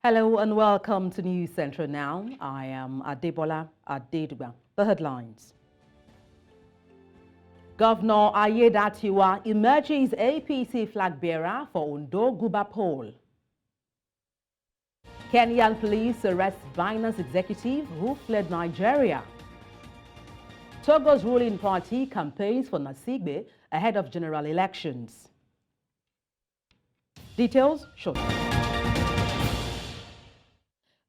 Hello and welcome to News Central Now. I am Adebola Adedugba. The headlines. Governor Ayedatiwa emerges APC flag bearer for Ondo Guba poll. Kenyan police arrest Binance executive who fled Nigeria. Togo's ruling party campaigns for Nasigbe ahead of general elections. Details shortly.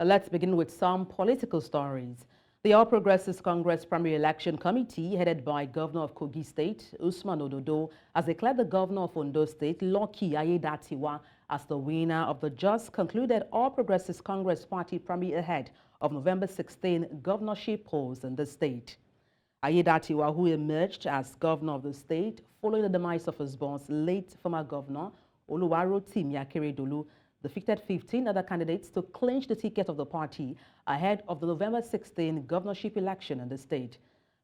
Let's begin with some political stories. The All Progressives Congress Primary Election Committee, headed by Governor of Kogi State, Usman Ododo, has declared the Governor of Ondo State, Lucky Ayedatiwa, as the winner of the just concluded All Progressives Congress Party primary ahead of November 16 governorship polls in the state. Ayedatiwa, who emerged as governor of the state following the demise of his boss, late former governor Oluwarotimi Akeredolu, defeated 15 other candidates to clinch the ticket of the party ahead of the November 16 governorship election in the state.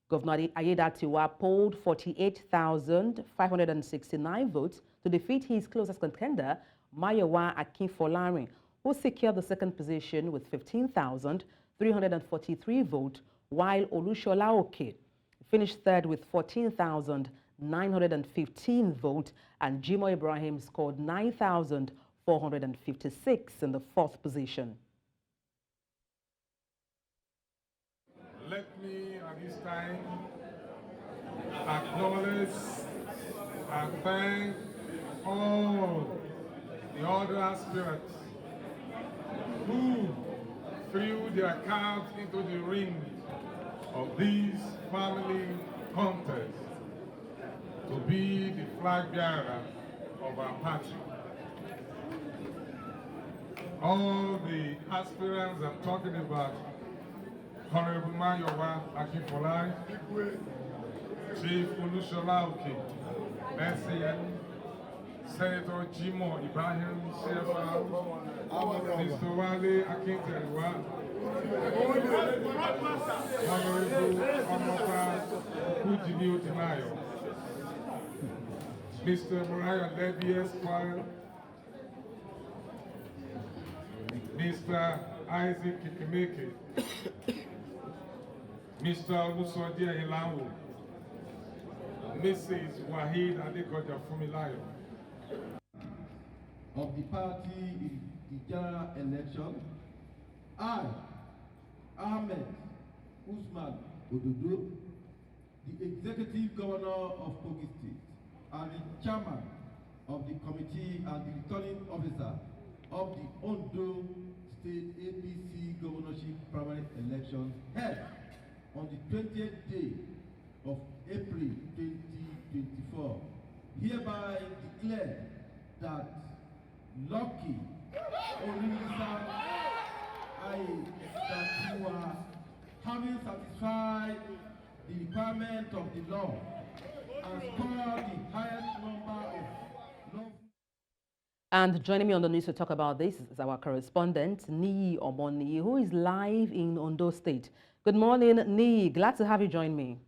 Governor Ayedatiwa polled 48,569 votes to defeat his closest contender, Mayowa Akinfolari, who secured the second position with 15,343 votes, while Olushola Oke finished third with 14,915 votes, and Jimo Ibrahim scored 9,456 in the fourth position. Let me at this time acknowledge and thank all the other aspirants who threw their cards into the ring of this family contest to be the flag bearer of our party. All the aspirants I'm talking about: Honorable Mayowa Akinfolari, Chief Olushola Oke, SCN, Senator Jimo Ibrahim, CFR, Mr. Wale Akinteriwa, Honorable Omopa Kujimi Otimayo, Mr. Mariah Levy Esquire, Mr. Isaac Kikimeke, Mr. Olusodia Ilawo, Mrs. Wahid Adekoja Fumilayo. Of the party in the general election, I, Ahmed Usman Ododo, the Executive Governor of Kogi State and the Chairman of the Committee and the Returning Officer of the Ondo State APC Governorship Primary Election held on the 20th day of April 2024, hereby declare that Lucky Olisa Ayedatiwa, having satisfied the requirement of the law and scored the highest number of And joining me on the news to talk about this is our correspondent, Nii Omoni, who is live in Ondo State. Good morning, Nii. Glad to have you join me.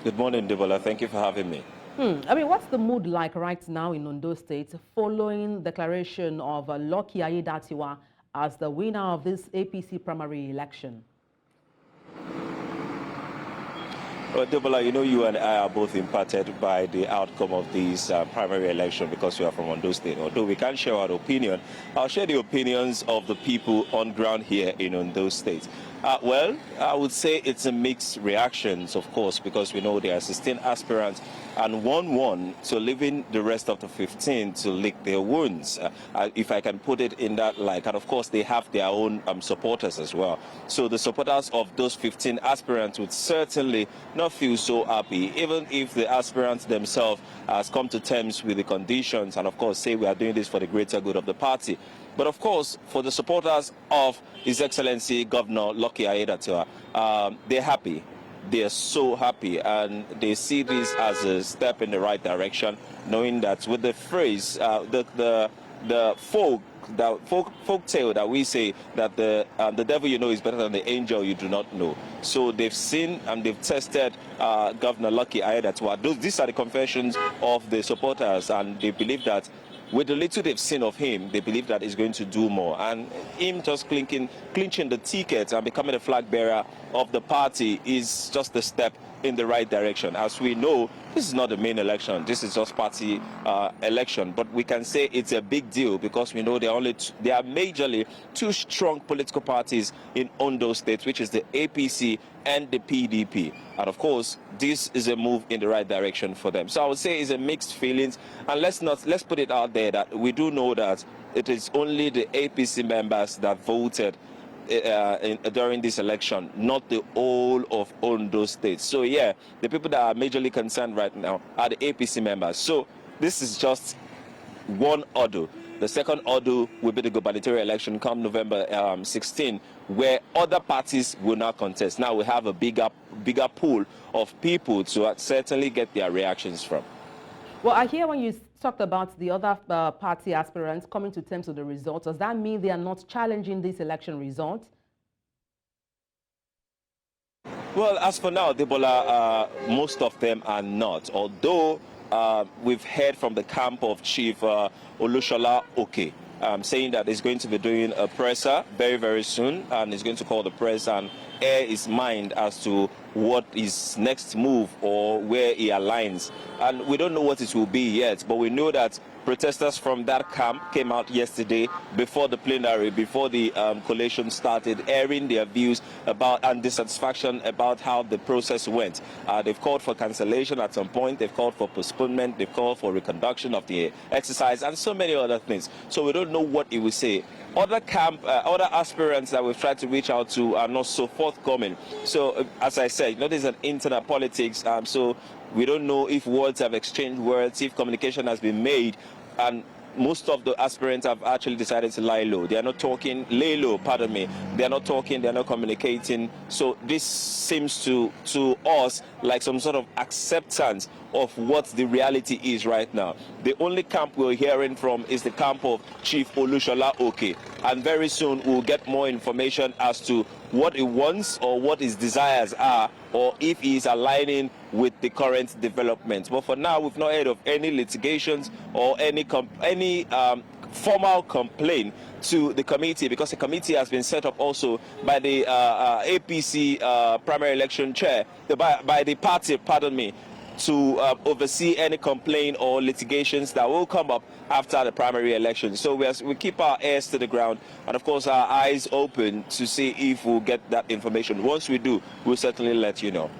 Good morning, Debola. Thank you for having me. I mean, what's the mood like right now in Ondo State following declaration of Lucky Ayedatiwa as the winner of this APC primary election? Well, Debola, you know you and I are both impacted by the outcome of this primary election because we are from Ondo State. Although we can't share our opinion, I'll share the opinions of the people on ground here in Ondo State. Well, I would say it's a mixed reactions, of course, because we know there are 16 aspirants and 1-1, so leaving the rest of the 15 to lick their wounds, if I can put it in that light. And of course, they have their own supporters as well. So the supporters of those 15 aspirants would certainly not feel so happy, even if the aspirants themselves has come to terms with the conditions and of course say we are doing this for the greater good of the party. But of course, for the supporters of His Excellency Governor Lucky Ayedatiwa, they're happy. They are so happy, and they see this as a step in the right direction, knowing that with the phrase, the the folk tale that we say that the devil you know is better than the angel you do not know. So they've seen and they've tested Governor Lucky Aiyedatiwa. These are the confessions of the supporters, and they believe that with the little they've seen of him, they believe that he's going to do more. And him just clinching the ticket and becoming a flag bearer of the party is just a step in the right direction. As we know, this is not the main election. This is just party election. But we can say it's a big deal because we know there are majorly two strong political parties in Ondo State, which is the APC and the PDP. And of course, this is a move in the right direction for them. So I would say it's a mixed feelings. And let's put it out there that we do know that it is only the APC members that voted during this election, not the whole of Ondo State. So yeah, the people that are majorly concerned right now are the APC members. So this is just one order. The second order will be the gubernatorial election come November 16, where other parties will not contest. Now we have a bigger pool of people to certainly get their reactions from. Well, I hear when you talked about the other party aspirants coming to terms with the results. Does that mean they are not challenging this election result? Well, as for now, Debola, most of them are not. Although we've heard from the camp of Chief Olushola Oke saying that he's going to be doing a presser very, very soon, and he's going to call the press and air his mind as to what his next move or where he aligns. And we don't know what it will be yet, but we know that protesters from that camp came out yesterday before the plenary, before the collation started, airing their views about and dissatisfaction about how the process went. They've called for cancellation at some point, they've called for postponement, they've called for reconduction of the exercise, and so many other things. So we don't know what he will say. Other aspirants that we've tried to reach out to are not so forthcoming. So, as I said, there's an internal politics, so we don't know if words have exchanged words, if communication has been made, and most of the aspirants have actually decided to lie low. They are not talking, lay low, pardon me. They are not talking, they are not communicating. So this seems to us like some sort of acceptance of what the reality is right now. The only camp we're hearing from is the camp of Chief Olushola Oke. And very soon we'll get more information as to what he wants or what his desires are, or if he is aligning with the current developments. But for now, we've not heard of any litigations or any formal complaint to the committee, because the committee has been set up also by the APC primary election chair, by the party, pardon me, to oversee any complaint or litigations that will come up after the primary election. So we keep our ears to the ground and, of course, our eyes open to see if we'll get that information. Once we do, we'll certainly let you know.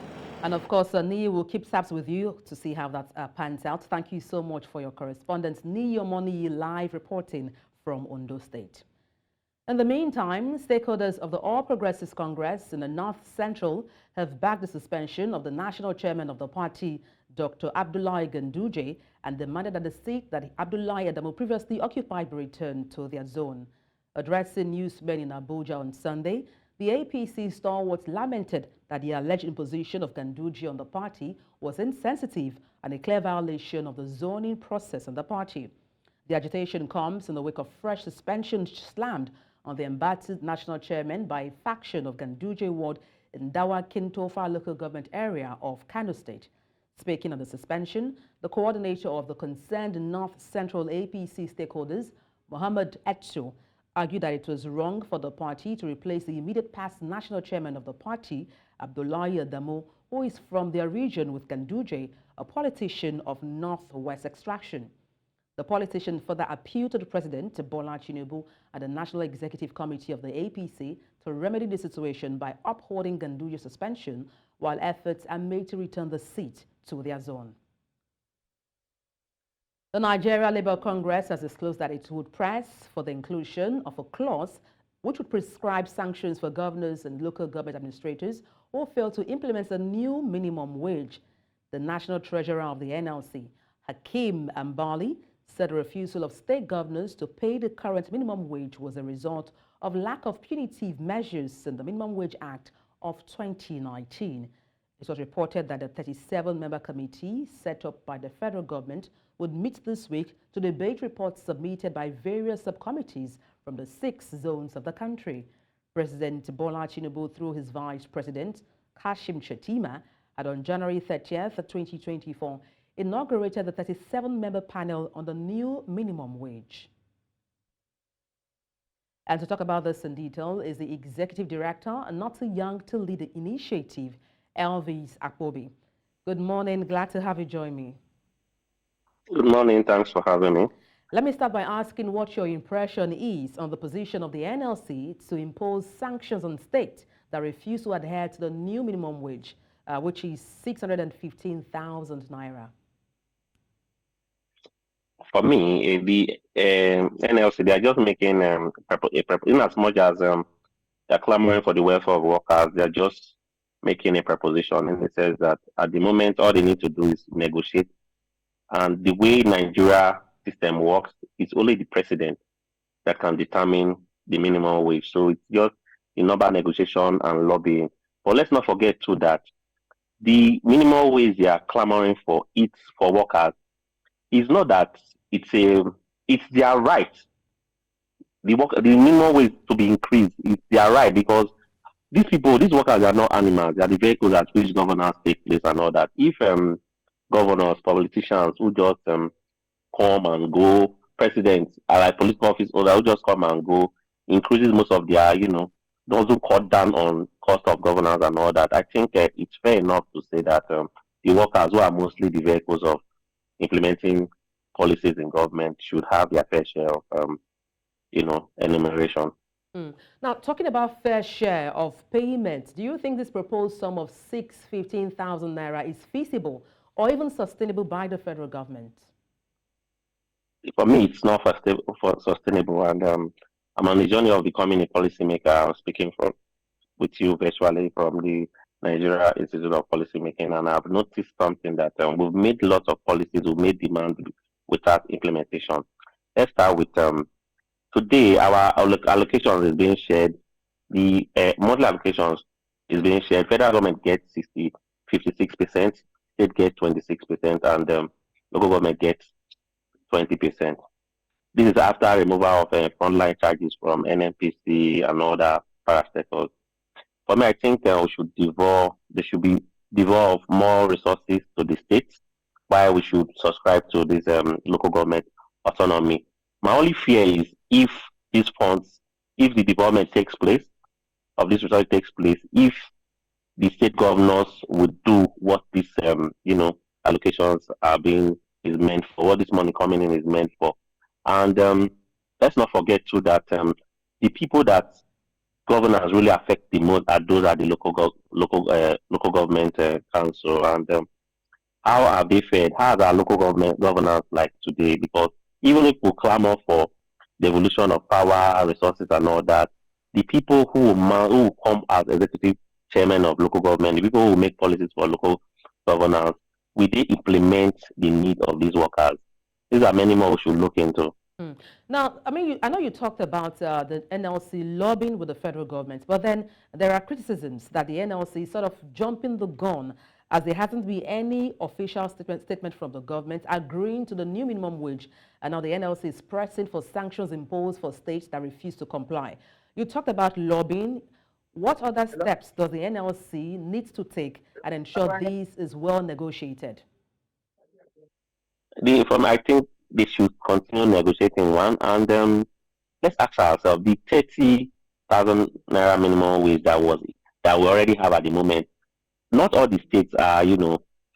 And, of course, Nii will keep tabs with you to see how that pans out. Thank you so much for your correspondence. Nii Omoni live reporting from Ondo State. In the meantime, stakeholders of the All Progressives Congress in the North Central have backed the suspension of the national chairman of the party, Dr. Abdullahi Ganduje, and demanded that the seat that Abdullahi Adamu previously occupied be returned to their zone. Addressing newsmen in Abuja on Sunday, the APC stalwarts lamented that the alleged imposition of Ganduje on the party was insensitive and a clear violation of the zoning process in the party. The agitation comes in the wake of fresh suspension slammed on the embattled national chairman by a faction of Ganduje ward in Dawa Kintofa local government area of Kano State. Speaking on the suspension, the coordinator of the concerned North Central APC stakeholders, Muhammad Etso, argued that it was wrong for the party to replace the immediate past national chairman of the party, Abdullahi Adamu, who is from their region, with Ganduje, a politician of Northwest extraction. The politician further appealed to the President, Bola Tinubu, and the National Executive Committee of the APC to remedy the situation by upholding Ganduje's suspension, while efforts are made to return the seat to their zone. The Nigeria Labour Congress has disclosed that it would press for the inclusion of a clause which would prescribe sanctions for governors and local government administrators who fail to implement the new minimum wage. The National Treasurer of the NLC, Hakeem Ambali, said the refusal of state governors to pay the current minimum wage was a result of lack of punitive measures in the Minimum Wage Act of 2019. It was reported that the 37-member committee set up by the federal government would meet this week to debate reports submitted by various subcommittees from the 6 zones of the country. President Bola Tinubu, through his Vice President, Kashim Shettima, had on January 30th, 2024, inaugurated the 37-member panel on the new minimum wage. And to talk about this in detail is the Executive Director, Not Too Young to Lead the Initiative, Elvis Akpobi. Good morning. Glad to have you join me. Good morning. Thanks for having me. Let me start by asking what your impression is on the position of the NLC to impose sanctions on states that refuse to adhere to the new minimum wage, which is 615,000 naira. For me, the NLC, they are just making in as much as they're clamoring for the welfare of workers, they're just making a proposition, and it says that at the moment, all they need to do is negotiate. And the way Nigeria system works, it's only the president that can determine the minimum wage. So it's just a number negotiation and lobbying. But let's not forget too that the minimum wage they are clamoring for, it's for workers. It's not that it's their right. The minimum wage to be increased is their right, because these workers are not animals. They are the vehicles at which governance take place and all that. If governors, politicians who just come and go, presidents, like political office holders who just come and go, increases most of their, doesn't cut down on cost of governance and all that. I think it's fair enough to say that the workers, who are mostly the vehicles of implementing policies in government, should have their fair share of, enumeration. Now, talking about fair share of payment, do you think this proposed sum of 615,000 naira is feasible or even sustainable by the federal government? For me, it's not sustainable, and I'm on the journey of becoming a policymaker. I'm speaking with you virtually from the Nigeria Institute of Policymaking, and I've noticed something that we've made lots of policies, we've made demand without implementation. Let's start with today, our allocations is being shared. The monthly allocations is being shared. Federal government gets 56%, state gets 26%, and local government gets 20%. This is after removal of frontline charges from NNPC and other parastatals. For me, I think there should be devolve more resources to the states, while we should subscribe to this local government autonomy. My only fear is if the development takes place, if the state governors would do what these allocations is meant for, what this money coming in is meant for. And let's not forget too that the people that governors really affect the most are those at the local government council. And how are they fed? How are our local government governors like today? Because even if we clamor for the evolution of power, resources, and all that, the people who come as executive chairman of local government, the people who make policies for local governance, will they implement the needs of these workers? These are many more we should look into. Now, I know you talked about the NLC lobbying with the federal government, but then there are criticisms that the NLC is sort of jumping the gun, as there hasn't been any official statement from the government agreeing to the new minimum wage, and now the NLC is pressing for sanctions imposed for states that refuse to comply. You talked about lobbying. What other steps does the NLC need to take and ensure this is well negotiated? I think they should continue negotiating one, and let's ask ourselves, the 30,000 naira minimum wage that we already have at the moment, not all the states are,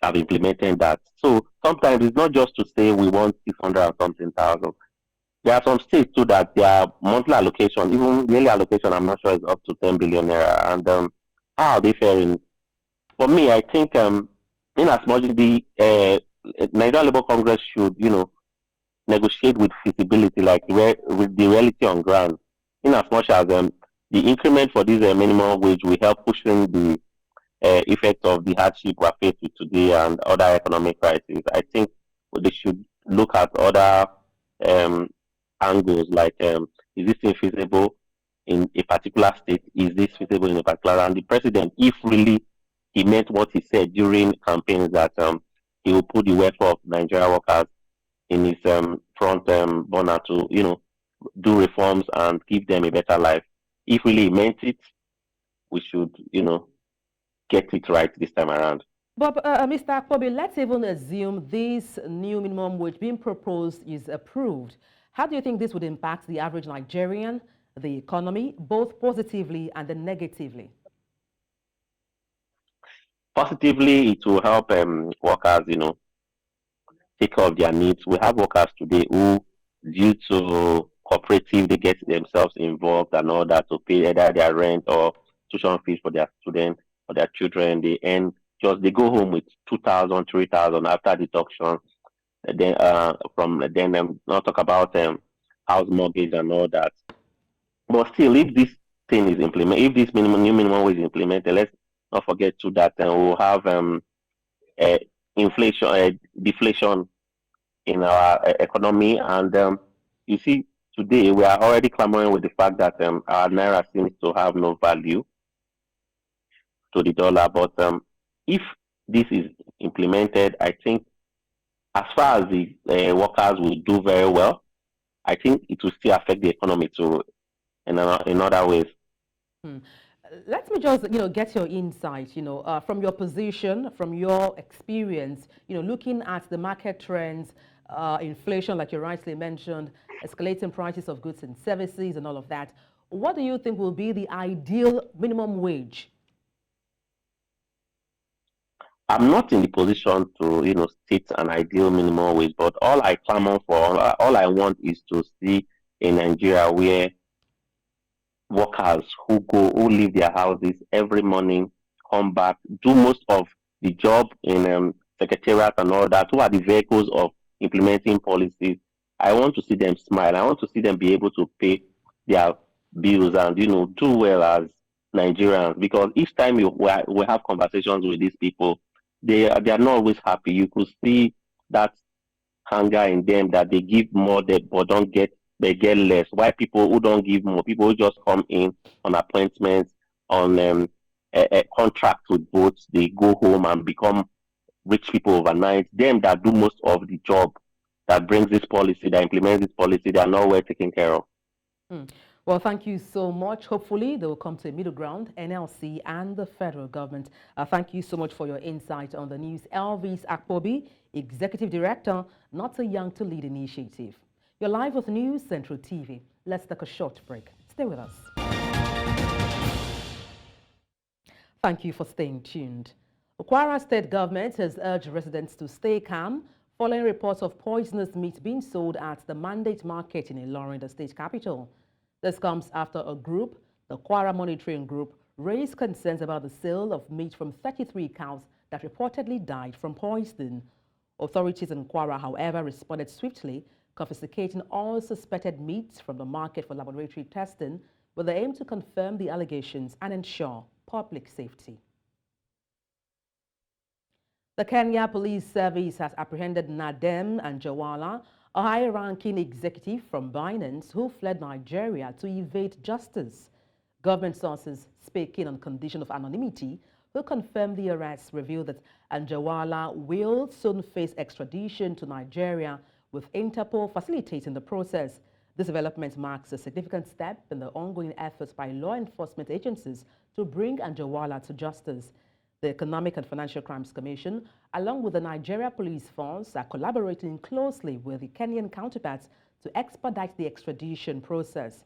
have implemented that. So sometimes it's not just to say we want 600 and something thousand. There are some states too that their monthly allocation, even yearly allocation, I'm not sure is up to 10 billion naira. And how are they faring? For me, I think in as much as the Nigeria Labour Congress should, negotiate with feasibility, like with the reality on ground, in as much as the increment for this minimum wage will help pushing the effects of the hardship we're faced with today and other economic crises. I think they should look at other angles, like is this feasible in a particular state? Is this feasible in a particular? And the president, if really he meant what he said during campaigns that he will put the welfare of Nigerian workers in his front burner to, do reforms and give them a better life. If really he meant it, we should, get it right this time around. But Mr. Akpobi, let's even assume this new minimum wage being proposed is approved. How do you think this would impact the average Nigerian, the economy, both positively and then negatively? Positively, it will help workers, take care of their needs. We have workers today who, due to cooperative, they get themselves involved and all that to pay either their rent or tuition fees for their students or their children. They go home with 2,000, 3,000 after deduction. And then not talk about house mortgage and all that. But still, if this thing is implemented, if this new minimum wage is implemented, let's not forget too that we'll have uh, inflation, deflation in our economy. And you see, today we are already clamoring with the fact that our naira seems to have no value to the dollar. But if this is implemented, I think as far as the workers will do very well, I think it will still affect the economy too in other ways. Hmm. Let me just, get your insight, from your position, from your experience, looking at the market trends, inflation, like you rightly mentioned, escalating prices of goods and services and all of that. What do you think will be the ideal minimum wage? I'm not in the position to, state an ideal minimum wage, but all I clamor for, all I want is to see a Nigeria where workers who leave their houses every morning, come back, do most of the job in secretariat and all that, who are the vehicles of implementing policies. I want to see them smile. I want to see them be able to pay their bills and, do well as Nigerians. Because each time we have conversations with these people, they are not always happy. You could see that hunger in them that they give more but they get less. Why people who don't give more, people who just come in on appointments, on a contract with boats, they go home and become rich people overnight. Them that do most of the job, that brings this policy, that implements this policy, they are not well taken care of. Hmm. Well, thank you so much. Hopefully, they will come to a middle ground, NLC and the federal government. Thank you so much for your insight on the news. Elvis Akpobi, Executive Director, Not Too Young to Lead Initiative. You're live with News Central TV. Let's take a short break. Stay with us. Thank you for staying tuned. The Kwara State government has urged residents to stay calm following reports of poisonous meat being sold at the Mandate Market in Ilorin, the state capital. This comes after a group, the Kwara Monitoring Group, raised concerns about the sale of meat from 33 cows that reportedly died from poisoning. Authorities in Kwara, however, responded swiftly, confiscating all suspected meats from the market for laboratory testing with the aim to confirm the allegations and ensure public safety. The Kenya Police Service has apprehended Nadeem Anjarwalla, a high-ranking executive from Binance who fled Nigeria to evade justice. Government sources speaking on condition of anonymity who confirmed the arrest revealed that Anjarwalla will soon face extradition to Nigeria, with Interpol facilitating the process. This development marks a significant step in the ongoing efforts by law enforcement agencies to bring Anjarwalla to justice. The Economic and Financial Crimes Commission, along with the Nigeria Police Force, are collaborating closely with the Kenyan counterparts to expedite the extradition process.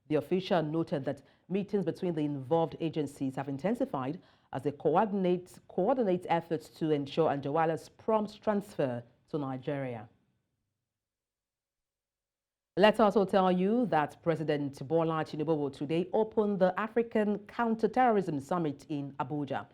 The official noted that meetings between the involved agencies have intensified as they coordinate efforts to ensure Anjarwalla's prompt transfer to Nigeria. Let's also tell you that President Bola Tinubu will today open the African Counterterrorism Summit in Abuja.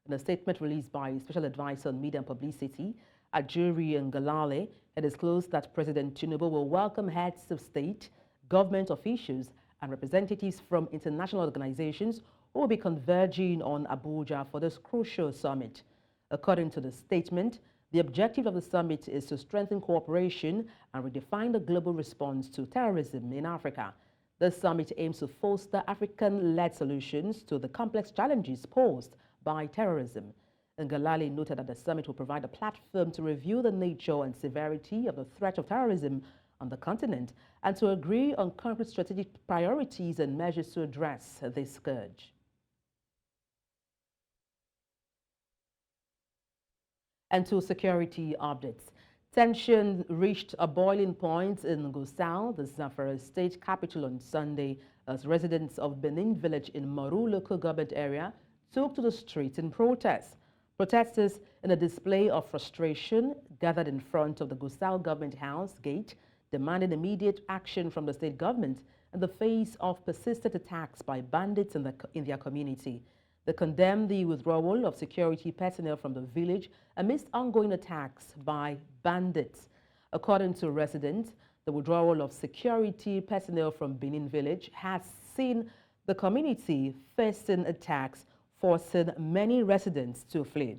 In a statement released by Special Advisor on Media and Publicity, Ajuri Ngalale, it disclosed that President Tinubu will welcome heads of state, government officials, and representatives from international organizations who will be converging on Abuja for this crucial summit. According to the statement, the objective of the summit is to strengthen cooperation and redefine the global response to terrorism in Africa. The summit aims to foster African-led solutions to the complex challenges posed by terrorism. Ngalale noted that the summit will provide a platform to review the nature and severity of the threat of terrorism on the continent and to agree on concrete strategic priorities and measures to address this scourge. And to security updates. Tension reached a boiling point in Gusau, the Zamfara state capital, on Sunday as residents of Benin village in Maru local government area took to the streets in protest. Protesters, in a display of frustration, gathered in front of the Gusau government house gate, demanding immediate action from the state government in the face of persistent attacks by bandits in their community. They condemned the withdrawal of security personnel from the village amidst ongoing attacks by bandits. According to residents, the withdrawal of security personnel from Benin village has seen the community facing attacks, forcing many residents to flee.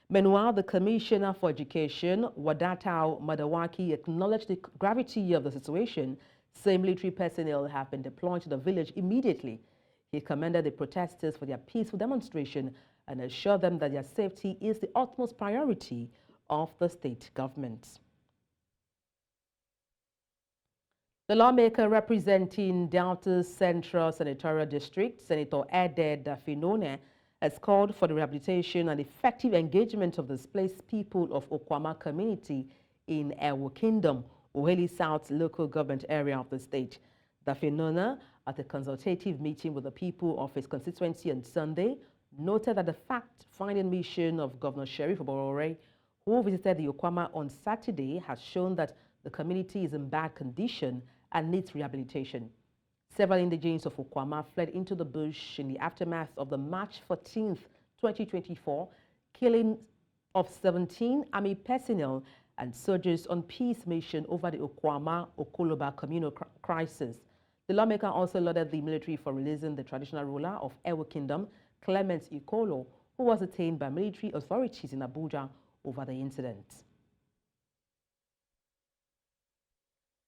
Meanwhile, the Commissioner for Education, Wadatao Madawaki, acknowledged the gravity of the situation, saying military personnel have been deployed to the village immediately. He commended the protesters for their peaceful demonstration and assured them that their safety is the utmost priority of the state government. The lawmaker representing Delta's Central Senatorial District, Senator Ede Dafinone, has called for the rehabilitation and effective engagement of displaced people of Okwama community in Ewo Kingdom, Oheli South local government area of the state. Dafinone, at a consultative meeting with the people of his constituency on Sunday, noted that the fact-finding mission of Governor Sheriff Oborore, who visited the Okwama on Saturday, has shown that the community is in bad condition and needs rehabilitation. Several indigenes of Okwama fled into the bush in the aftermath of the March 14, 2024, killing of 17 army personnel and soldiers on peace mission over the Okwama-Okoloba communal crisis. The lawmaker also lauded the military for releasing the traditional ruler of Ewo Kingdom, Clement Ikolo, who was detained by military authorities in Abuja over the incident.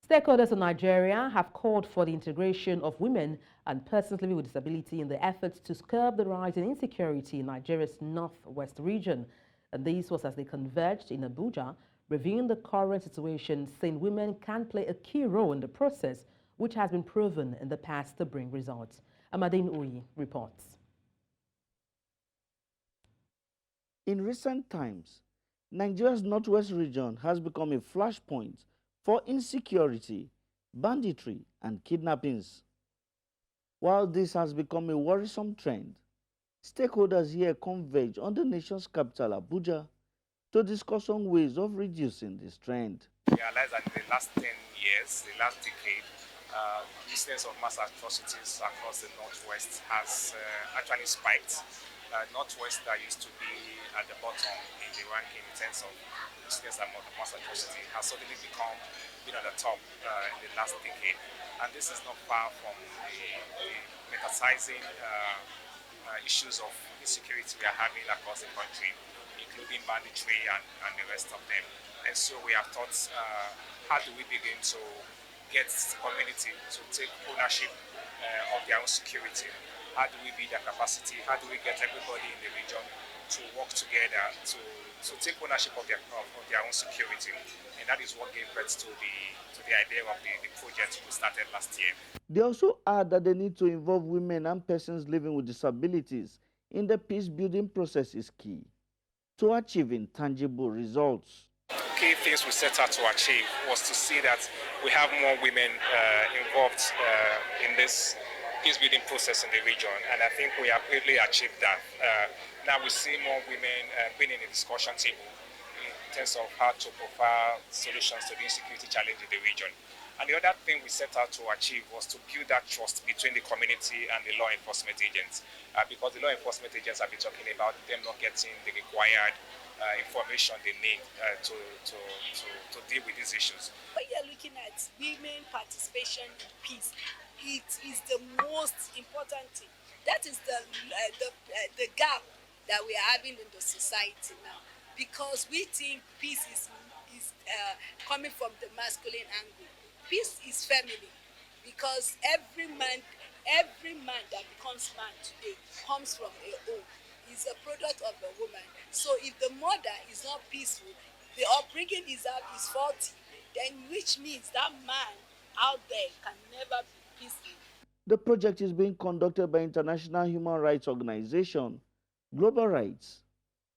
Stakeholders in Nigeria have called for the integration of women and persons living with disability in the efforts to curb the rise in insecurity in Nigeria's northwest region. And this was as they converged in Abuja, reviewing the current situation, saying women can play a key role in the process, which has been proven in the past to bring results. Amadine Oyi reports. In recent times, Nigeria's northwest region has become a flashpoint for insecurity, banditry, and kidnappings. While this has become a worrisome trend, stakeholders here converge on the nation's capital, Abuja, to discuss on ways of reducing this trend. We realize that in the last 10 years, the last decade, the incidence of mass atrocities across the Northwest has actually spiked. Northwest that used to be at the bottom in the ranking in terms of incidence of mass atrocity has suddenly become at the top in the last decade. And this is not far from the metasizing issues of insecurity we are having across the country, including banditry and the rest of them. And so we have thought, how do we begin to get the community to take ownership of their own security? How do we build their capacity? How do we get everybody in the region to work together to take ownership of their own security? And that is what gave birth to the idea of the project we started last year. They also add that the need to involve women and persons living with disabilities in the peace-building process is key to achieving tangible results. Key things we set out to achieve was to see that we have more women involved in this peace-building process in the region, and I think we have really achieved that. Now we see more women being in the discussion table in terms of how to provide solutions to the insecurity challenge in the region. And the other thing we set out to achieve was to build that trust between the community and the law enforcement agents, because the law enforcement agents have been talking about them not getting the required information they need to deal with these issues. When you're looking at women participation in peace, it is the most important thing. That is the gap that we are having in the society now, because we think peace is coming from the masculine angle. Peace is feminine, because every man that becomes man today comes from a home. is a product of the woman. So if the mother is not peaceful, the upbringing is faulty, then which means that man out there can never be peaceful. The project is being conducted by international human rights organization, Global Rights,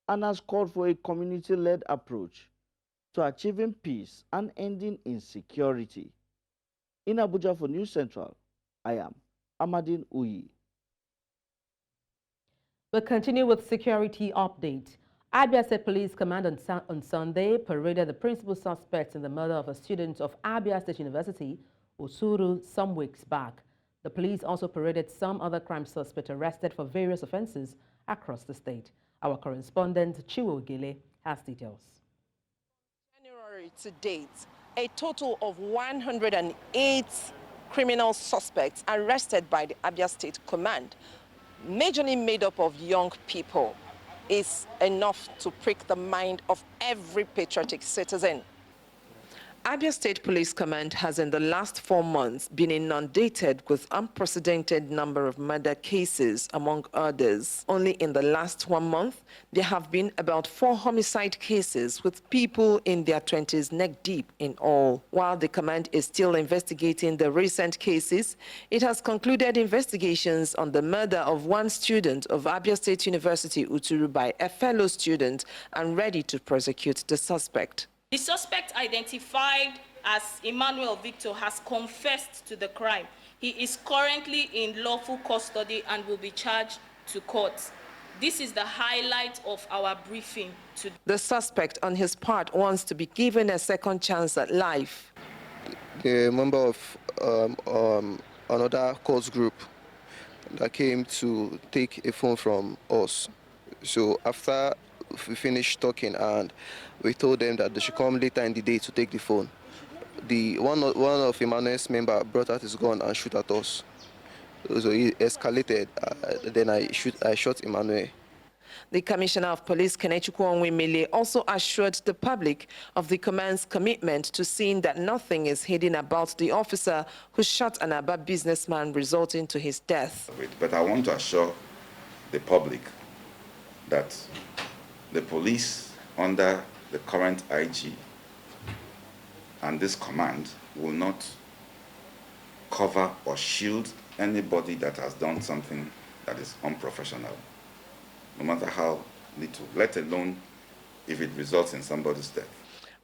and has called for a community-led approach to achieving peace and ending insecurity. In Abuja for News Central, I am Amadine Uyi. We'll continue with security update. Abia State Police Command on Sunday paraded the principal suspects in the murder of a student of Abia State University, Osuru, some weeks back. The police also paraded some other crime suspects arrested for various offenses across the state. Our correspondent, Chiwo Gile, has details. January to date, a total of 108 criminal suspects arrested by the Abia State Command, majorly made up of young people, is enough to prick the mind of every patriotic citizen. Abia State Police Command has in the last 4 months been inundated with unprecedented number of murder cases, among others. Only in the last 1 month, there have been about 4 homicide cases with people in their 20s neck deep in all. While the command is still investigating the recent cases, it has concluded investigations on the murder of one student of Abia State University, Uturu, by a fellow student and ready to prosecute the suspect. The suspect, identified as Emmanuel Victor, has confessed to the crime. He is currently in lawful custody and will be charged to court. This is the highlight of our briefing today. The suspect, on his part, wants to be given a second chance at life. A member of another course group that came to take a phone from us. So after we finished talking and we told them that they should come later in the day to take the phone, one of Emmanuel's members brought out his gun and shoot at us. So he escalated. Then I shot Emmanuel. The Commissioner of Police, Kenechukwu Onwemele, also assured the public of the command's commitment to seeing that nothing is hidden about the officer who shot an Aba businessman, resulting to his death. But I want to assure the public that the police under the current IG and this command will not cover or shield anybody that has done something that is unprofessional, no matter how little, let alone if it results in somebody's death.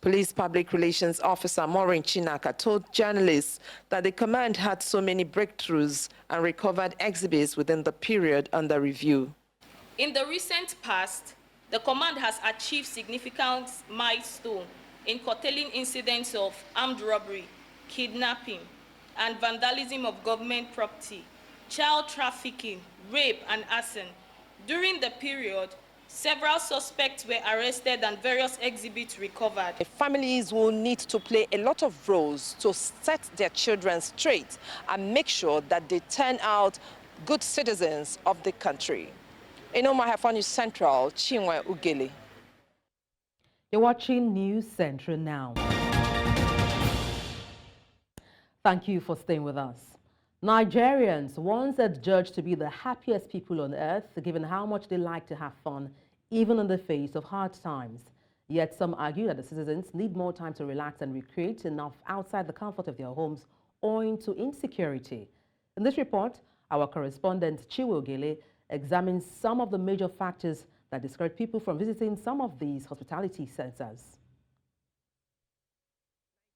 Police Public Relations Officer Maureen Chinaka told journalists that the command had so many breakthroughs and recovered exhibits within the period under review. In the recent past, the command has achieved significant milestones in curtailing incidents of armed robbery, kidnapping, and vandalism of government property, child trafficking, rape, and arson. During the period, several suspects were arrested and various exhibits recovered. Families will need to play a lot of roles to set their children straight and make sure that they turn out good citizens of the country. In Omaha News Central, Chinwe Ugele. You're watching News Central now. Thank you for staying with us. Nigerians, once adjudged to be the happiest people on earth, given how much they like to have fun, even in the face of hard times. Yet some argue that the citizens need more time to relax and recreate enough outside the comfort of their homes owing to insecurity. In this report, our correspondent Chiwo Gile examines some of the major factors that discourage people from visiting some of these hospitality centers.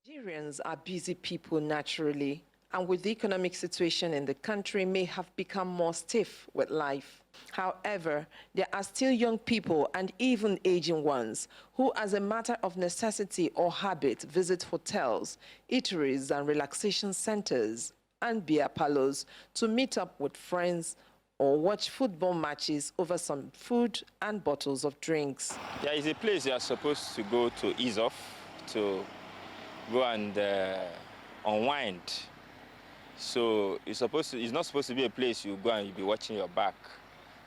Nigerians are busy people naturally, and with the economic situation in the country may have become more stiff with life. However, there are still young people and even aging ones who, as a matter of necessity or habit, visit hotels, eateries and relaxation centers and beer parlors to meet up with friends or watch football matches over some food and bottles of drinks. There is a place you are supposed to go to ease off, to go and unwind. So it's not supposed to be a place you go and you'll be watching your back.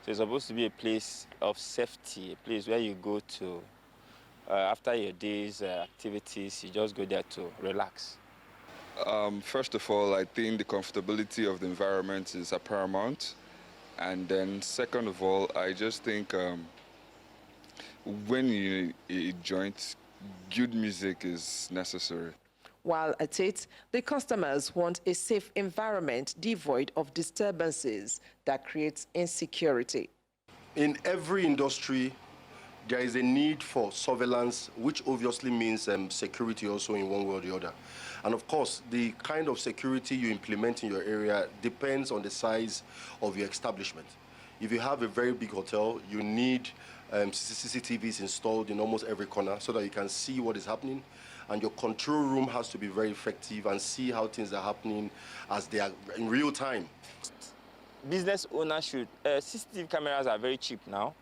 So it's supposed to be a place of safety, a place where you go to, after your day's activities, you just go there to relax. First of all, I think the comfortability of the environment is paramount. And then second of all, I just think when you a joint, good music is necessary. While at it, the customers want a safe environment devoid of disturbances that creates insecurity. In every industry, there is a need for surveillance, which obviously means security also in one way or the other. And of course, the kind of security you implement in your area depends on the size of your establishment. If you have a very big hotel, you need CCTVs installed in almost every corner so that you can see what is happening. And your control room has to be very effective and see how things are happening as they are in real time. Business owners should, CCTV cameras are very cheap now.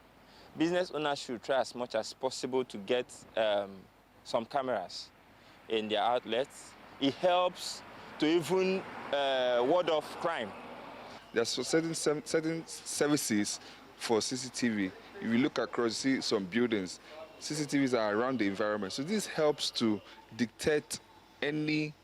Business owners should try as much as possible to get some cameras in their outlets. It helps to even ward off crime. There's certain services for CCTV. If you look across, you see some buildings, CCTVs are around the environment. So this helps to dictate any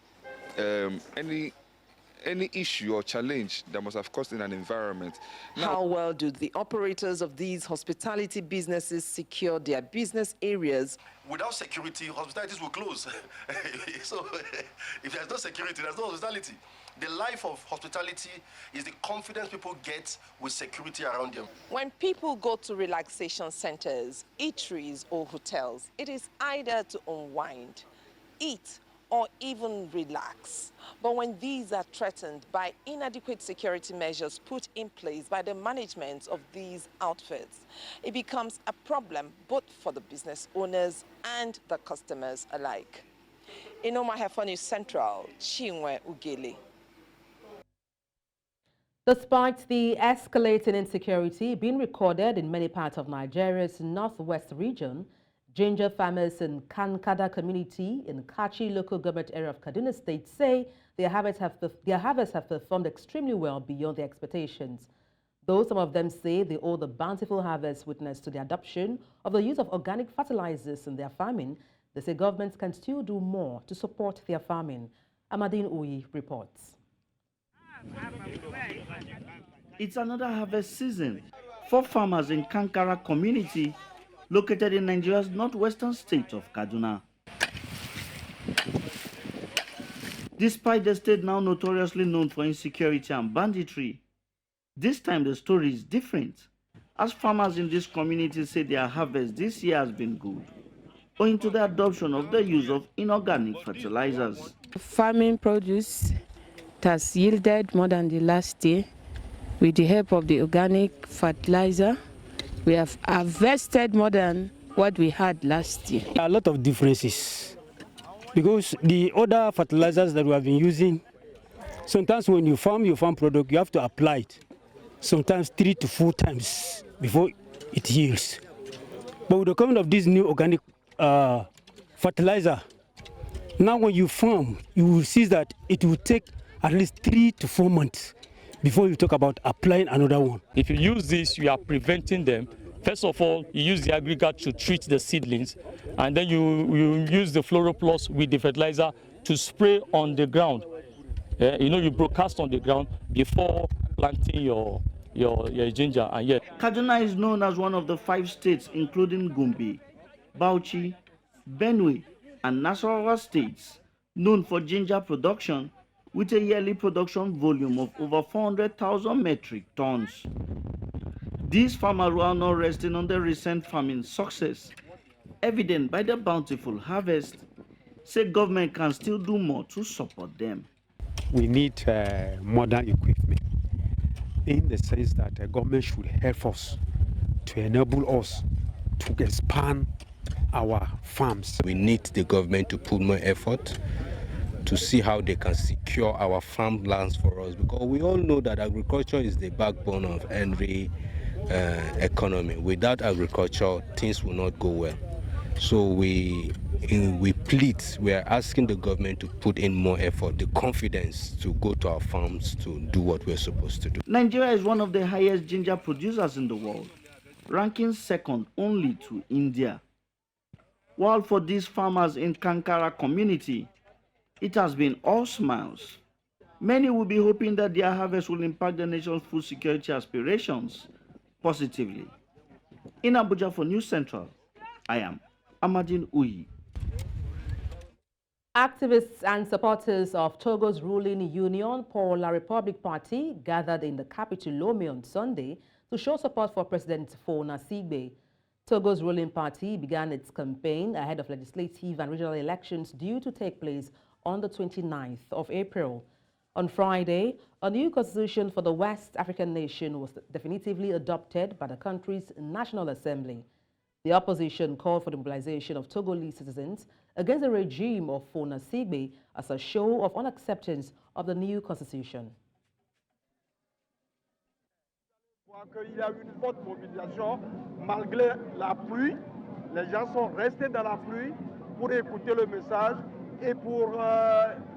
issue or challenge that must have caused in an environment. How well do the operators of these hospitality businesses secure their business areas? Without security, hospitalities will close. So if there's no security, there's no hospitality. The life of hospitality is the confidence people get with security around them. When people go to relaxation centers, eateries or hotels, it is either to unwind, eat, or even relax. But when these are threatened by inadequate security measures put in place by the management of these outfits, it becomes a problem both for the business owners and the customers alike. In Omaha News Central, Chinwe Ugele. Despite the escalating insecurity being recorded in many parts of Nigeria's northwest region, ginger farmers in Kankada community in Kachi local government area of Kaduna State say their harvests have performed extremely well beyond their expectations. Though some of them say they owe the bountiful harvest witnessed to the adoption of the use of organic fertilizers in their farming, they say governments can still do more to support their farming. Amadine Uyi reports. It's another harvest season for farmers in Kankara community located in Nigeria's northwestern state of Kaduna. Despite the state now notoriously known for insecurity and banditry, this time the story is different, as farmers in this community say their harvest this year has been good, owing to the adoption of the use of inorganic fertilizers. Farming produce has yielded more than the last year. With the help of the organic fertilizer, we have harvested more than what we had last year. A lot of differences, because the other fertilizers that we have been using, sometimes when you farm your farm product, you have to apply it, sometimes 3 to 4 times before it yields. But with the coming of this new organic fertilizer, now when you farm, you will see that it will take at least 3 to 4 months before you talk about applying another one. If you use this, you are preventing them. First of all, you use the aggregate to treat the seedlings, and then you use the Fluoroplus with the fertilizer to spray on the ground. You broadcast on the ground before planting your ginger. And yet, Kaduna is known as one of the 5 states, including Gombe, Bauchi, Benue, and Nasarawa states, known for ginger production, with a yearly production volume of over 400,000 metric tons. These farmers are not resting on the recent farming success, evident by the bountiful harvest, say government can still do more to support them. We need modern equipment, in the sense that the government should help us to enable us to expand our farms. We need the government to put more effort to see how they can secure our farmlands for us, because we all know that agriculture is the backbone of every economy. Without agriculture, things will not go well. So we are asking the government to put in more effort, the confidence to go to our farms to do what we're supposed to do. Nigeria is one of the highest ginger producers in the world, ranking second only to India. While for these farmers in Kankara community, it has been all smiles. Many will be hoping that their harvest will impact the nation's food security aspirations positively. In Abuja for News Central, I am Amadine Uyi. Activists and supporters of Togo's ruling union, La Republic Party, gathered in the capital Lomé on Sunday to show support for President Faure Sigbe. Togo's ruling party began its campaign ahead of legislative and regional elections due to take place on the 29th of April. On Friday, a new constitution for the West African nation was definitively adopted by the country's National Assembly. The opposition called for the mobilization of Togolese citizens against the regime of Faure Sigbe as a show of unacceptance of the new constitution. Il y a eu une forte mobilisation malgré la pluie. Les gens sont restés dans la pluie pour écouter le message et pour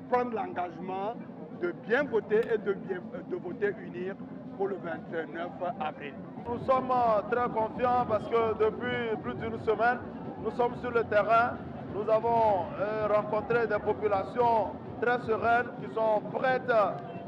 prendre l'engagement de bien voter et de voter unir pour le 29 avril. Nous sommes très confiants parce que depuis plus d'une semaine, nous sommes sur le terrain. Nous avons rencontré des populations très sereines qui sont prêtes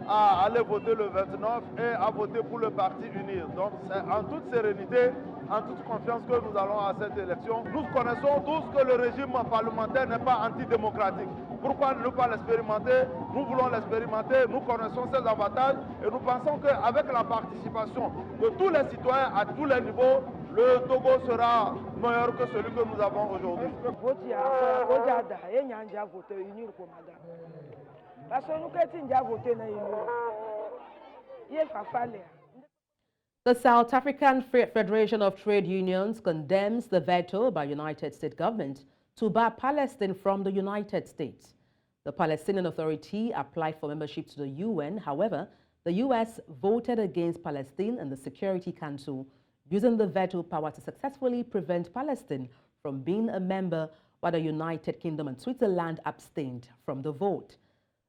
à aller voter le 29 et à voter pour le parti unir. Donc c'est en toute sérénité, en toute confiance que nous allons à cette élection. Nous connaissons tous que le régime parlementaire n'est pas antidémocratique. Pourquoi ne pas l'expérimenter? Nous voulons l'expérimenter, nous connaissons ses avantages et nous pensons qu'avec la participation de tous les citoyens à tous les niveaux, le Togo sera meilleur que celui que nous avons aujourd'hui. The South African Federation of Trade Unions condemns the veto by United States government to bar Palestine from the United States. The Palestinian Authority applied for membership to the UN. However, the U.S. voted against Palestine in the Security Council, using the veto power to successfully prevent Palestine from being a member, while the United Kingdom and Switzerland abstained from the vote.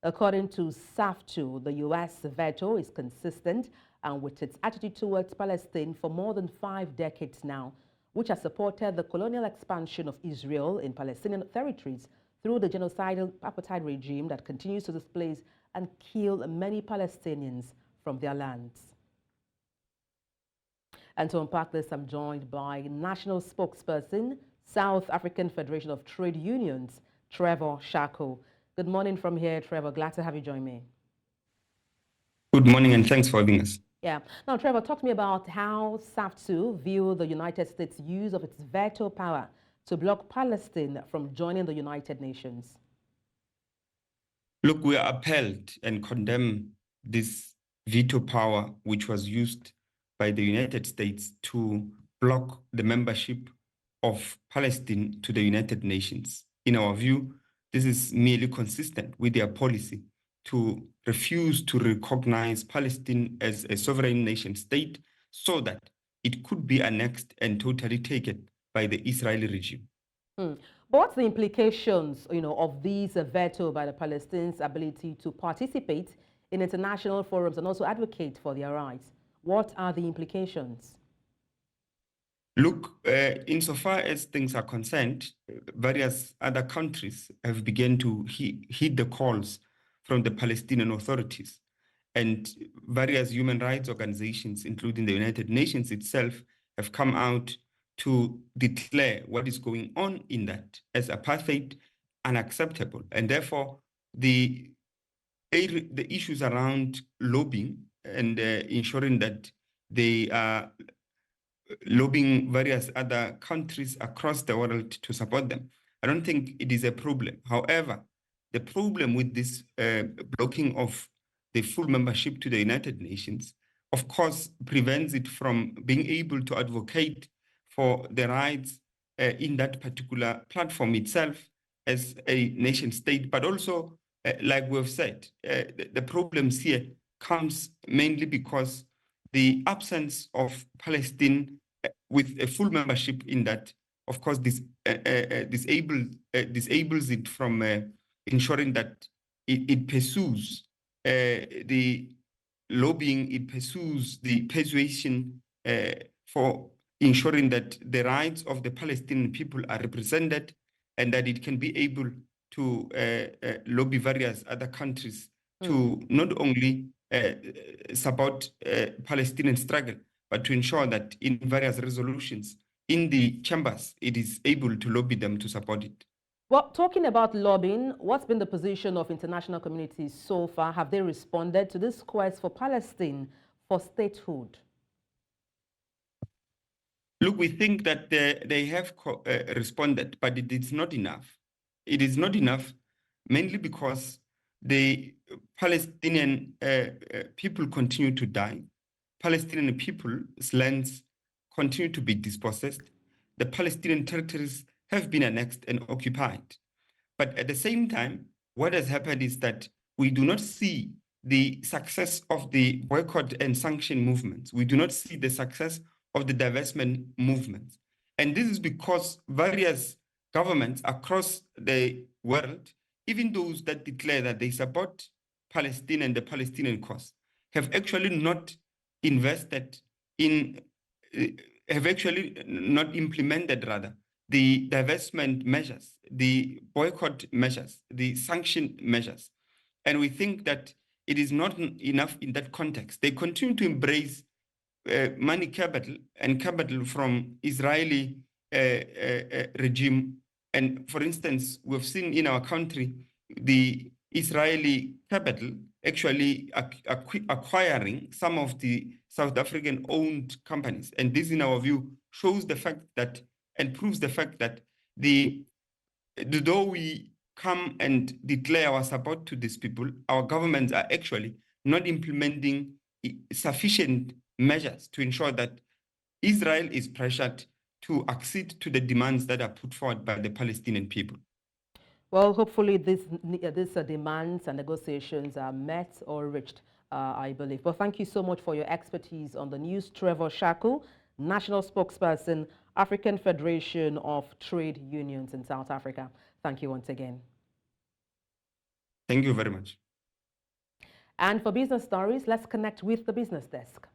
According to SAFTU, the U.S. veto is consistent and with its attitude towards Palestine for more than 5 decades now, which has supported the colonial expansion of Israel in Palestinian territories through the genocidal apartheid regime that continues to displace and kill many Palestinians from their lands. And to unpack this, I'm joined by national spokesperson, South African Federation of Trade Unions, Trevor Shako. Good morning from here, Trevor. Glad to have you join me. Good morning, and thanks for having us. Yeah. Now, Trevor, talk to me about how SAFTU view the United States' use of its veto power to block Palestine from joining the United Nations. Look, we are appalled and condemn this veto power which was used by the United States to block the membership of Palestine to the United Nations. In our view, this is merely consistent with their policy to refuse to recognize Palestine as a sovereign nation state so that it could be annexed and totally taken by the Israeli regime. But what's the implications, of these veto by the Palestinians' ability to participate in international forums and also advocate for their rights? What are the implications? Look, insofar as things are concerned, various other countries have begun to heed the calls from the Palestinian authorities, and various human rights organizations, including the United Nations itself, have come out to declare what is going on in that as apartheid unacceptable. And therefore, the issues around lobbying and ensuring that they are lobbying various other countries across the world to support them, I don't think it is a problem. However, the problem with this blocking of the full membership to the United Nations, of course, prevents it from being able to advocate for the rights in that particular platform itself as a nation state. But also, like we've said, the problems here comes mainly because the absence of Palestine with a full membership in that, of course, disables it from ensuring that it pursues the lobbying, it pursues the persuasion for ensuring that the rights of the Palestinian people are represented and that it can be able to lobby various other countries to not only support Palestinian struggle, but to ensure that in various resolutions in the chambers, it is able to lobby them to support it. Well, talking about lobbying, what's been the position of international communities so far? Have they responded to this quest for Palestine for statehood? Look, we think that they have responded, but it is not enough. It is not enough, mainly because the Palestinian people continue to die. Palestinian people's lands continue to be dispossessed. The Palestinian territories have been annexed and occupied. But at the same time, what has happened is that we do not see the success of the boycott and sanction movements. We do not see the success of the divestment movements. And this is because various governments across the world, even those that declare that they support Palestine and the Palestinian cause, have actually not invested in, have actually not implemented rather, the divestment measures, the boycott measures, the sanction measures. And we think that it is not enough in that context. They continue to embrace money capital and capital from Israeli regime. And for instance, we've seen in our country, the Israeli capital actually acquiring some of the South African owned companies. And this, in our view, shows the fact that and proves the fact that though we come and declare our support to these people, our governments are actually not implementing sufficient measures to ensure that Israel is pressured to accede to the demands that are put forward by the Palestinian people. Well, hopefully these demands and negotiations are met or reached, I believe. But thank you so much for your expertise on the news. Trevor Shaku, National Spokesperson, African Federation of Trade Unions in South Africa. Thank you once again. Thank you very much. And for business stories, let's connect with the business desk.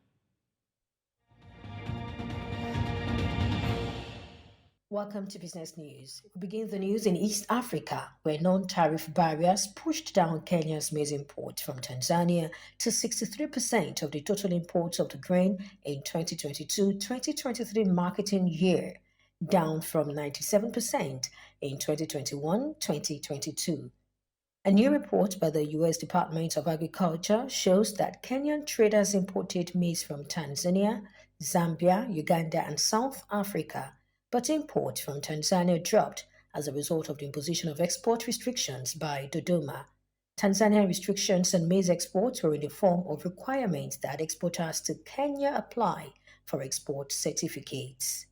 Welcome to Business News. We begin the news in East Africa, where non-tariff barriers pushed down Kenya's maize import from Tanzania to 63% of the total imports of the grain in 2022-2023 marketing year, down from 97% in 2021-2022. A new report by the U.S. Department of Agriculture shows that Kenyan traders imported maize from Tanzania, Zambia, Uganda, and South Africa, but imports from Tanzania dropped as a result of the imposition of export restrictions by Dodoma. Tanzania restrictions on maize exports were in the form of requirements that exporters to Kenya apply for export certificates.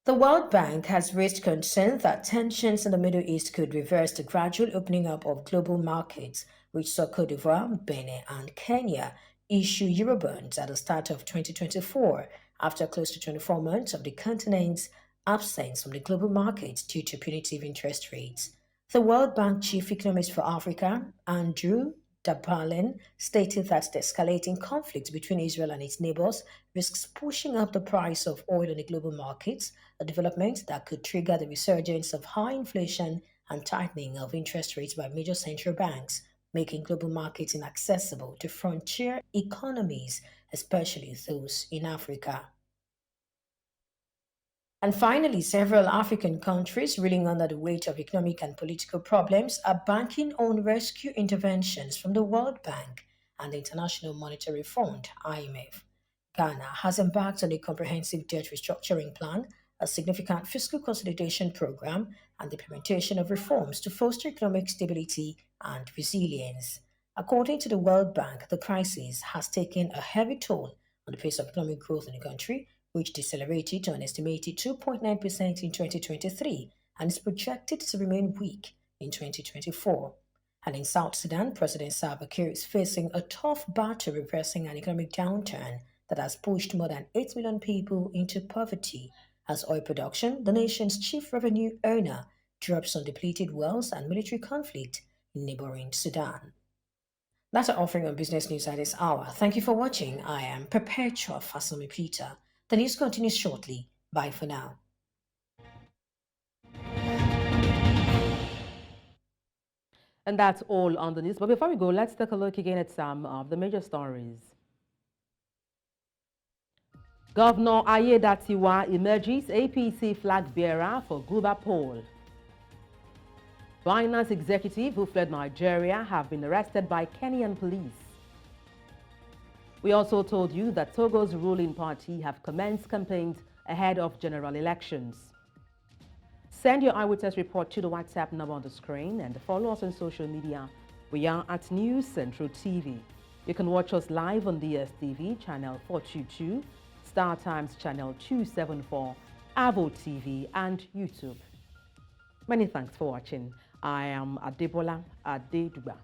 The World Bank has raised concern that tensions in the Middle East could reverse the gradual opening up of global markets, which saw Cote d'Ivoire, Benin, and Kenya issue Eurobonds at the start of 2024, after close to 24 months of the continent's absence from the global markets due to punitive interest rates. The World Bank Chief Economist for Africa, Andrew Dabalin, stated that the escalating conflict between Israel and its neighbors risks pushing up the price of oil on the global markets, a development that could trigger the resurgence of high inflation and tightening of interest rates by major central banks, making global markets inaccessible to frontier economies, especially those in Africa. And finally, several African countries reeling under the weight of economic and political problems are banking on rescue interventions from the World Bank and the International Monetary Fund, IMF. Ghana has embarked on a comprehensive debt restructuring plan, a significant fiscal consolidation program, and the implementation of reforms to foster economic stability and resilience. According to the World Bank, the crisis has taken a heavy toll on the pace of economic growth in the country, which decelerated to an estimated 2.9% in 2023 and is projected to remain weak in 2024. And in South Sudan, President Salva Kiir is facing a tough battle reversing an economic downturn that has pushed more than 8 million people into poverty, as oil production, the nation's chief revenue earner, drops on depleted wells and military conflict in neighboring Sudan. That's our offering on Business News at this hour. Thank you for watching. I am Perpetua Fasumi Peter. The news continues shortly. Bye for now. And that's all on the news. But before we go, let's take a look again at some of the major stories. Governor Ayedatiwa emerges APC flag bearer for Guba poll. Binance executive who fled Nigeria have been arrested by Kenyan police. We also told you that Togo's ruling party have commenced campaigns ahead of general elections. Send your eyewitness report to the WhatsApp number on the screen and follow us on social media. We are at News Central TV. You can watch us live on DSTV channel 422, Star Times channel 274, Avo TV and YouTube. Many thanks for watching. I am Adebola Adeduba.